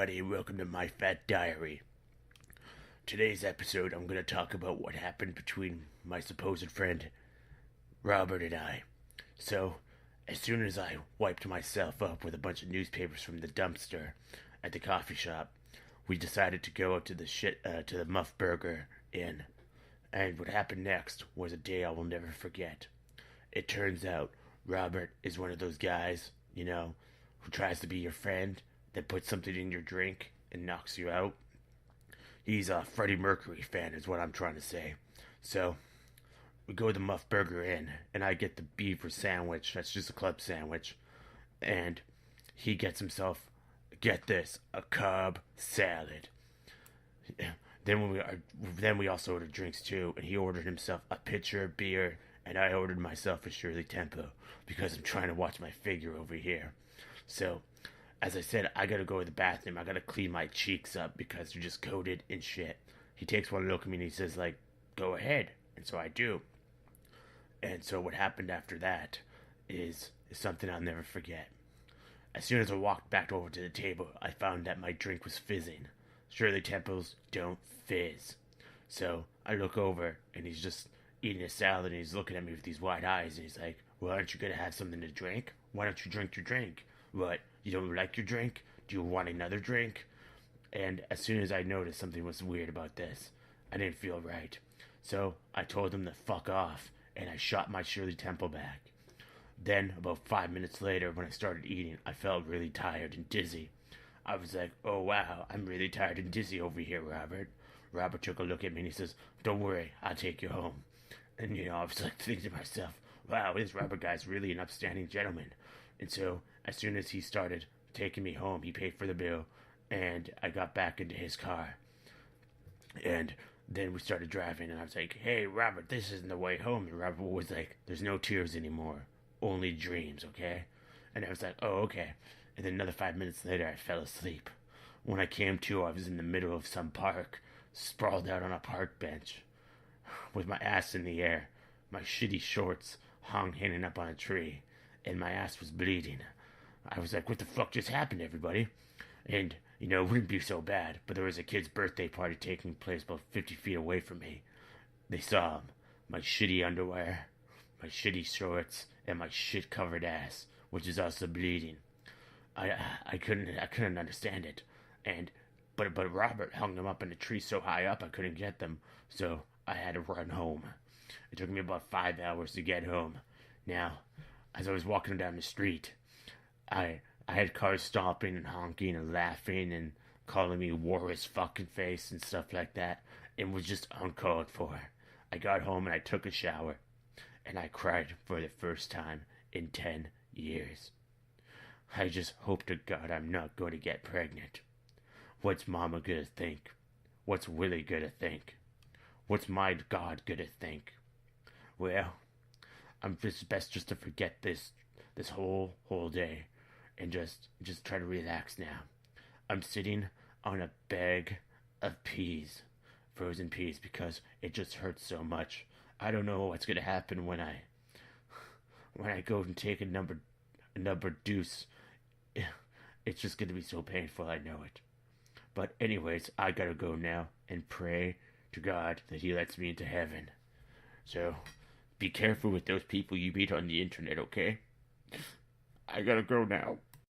everybody, and welcome to my fat diary. Today's episode, I'm going to talk about what happened between my supposed friend Robert and I. So, as soon as I wiped myself up with a bunch of newspapers from the dumpster at the coffee shop, we decided to go out to the Muff Burger Inn. And what happened next was a day I will never forget. It turns out Robert is one of those guys, who tries to be your friend, that puts something in your drink and knocks you out. He's a Freddie Mercury fan, is what I'm trying to say. So, we go to the Muff Burger Inn, and I get the beaver sandwich. That's just a club sandwich. And he gets himself, get this, a Cobb salad. Then we also ordered drinks too, and he ordered himself a pitcher of beer, and I ordered myself a Shirley Temple because I'm trying to watch my figure over here. So, as I said, I gotta go to the bathroom. I gotta clean my cheeks up because they're just coated in shit. He takes one look at me and he says, go ahead. And so I do. And so what happened after that is something I'll never forget. As soon as I walked back over to the table, I found that my drink was fizzing. Shirley Temples don't fizz. So I look over and he's just eating a salad and he's looking at me with these wide eyes and he's like, well, aren't you gonna have something to drink? Why don't you drink your drink? What? You don't like your drink? Do you want another drink? And as soon as I noticed something was weird about this, I didn't feel right. So I told him to fuck off, and I shot my Shirley Temple back. Then, about 5 minutes later, when I started eating, I felt really tired and dizzy. I was like, oh wow, I'm really tired and dizzy over here, Robert. Robert took a look at me and he says, don't worry, I'll take you home. And I was like thinking to myself, wow, this Robert guy's really an upstanding gentleman. And so, as soon as he started taking me home, he paid for the bill, and I got back into his car. And then we started driving, and I was like, hey, Robert, this isn't the way home. And Robert was like, there's no tears anymore, only dreams, okay? And I was like, oh, okay. And then another 5 minutes later, I fell asleep. When I came to, I was in the middle of some park, sprawled out on a park bench, with my ass in the air. My shitty shorts hung hanging up on a tree, and my ass was bleeding. I was like, what the fuck just happened, everybody? And, it wouldn't be so bad, but there was a kid's birthday party taking place about 50 feet away from me. They saw my shitty underwear, my shitty shorts, and my shit-covered ass, which is also bleeding. I couldn't understand it. But Robert hung them up in a tree so high up I couldn't get them, so I had to run home. It took me about 5 hours to get home. Now, as I was walking down the street, I had cars stopping and honking and laughing and calling me Warris fucking face and stuff like that. It was just uncalled for. I got home and I took a shower, and I cried for the first time in 10 years. I just hope to God I'm not going to get pregnant. What's Mama gonna think? What's Willie gonna think? What's my God gonna think? Well, I'm just best just to forget this whole day and just try to relax now. I'm sitting on a bag of peas, frozen peas, because it just hurts so much. I don't know what's gonna happen when I go and take a number deuce. It's just gonna be so painful, I know it. But anyways, I gotta go now and pray to God that he lets me into heaven. So, be careful with those people you meet on the internet, okay? I gotta go now.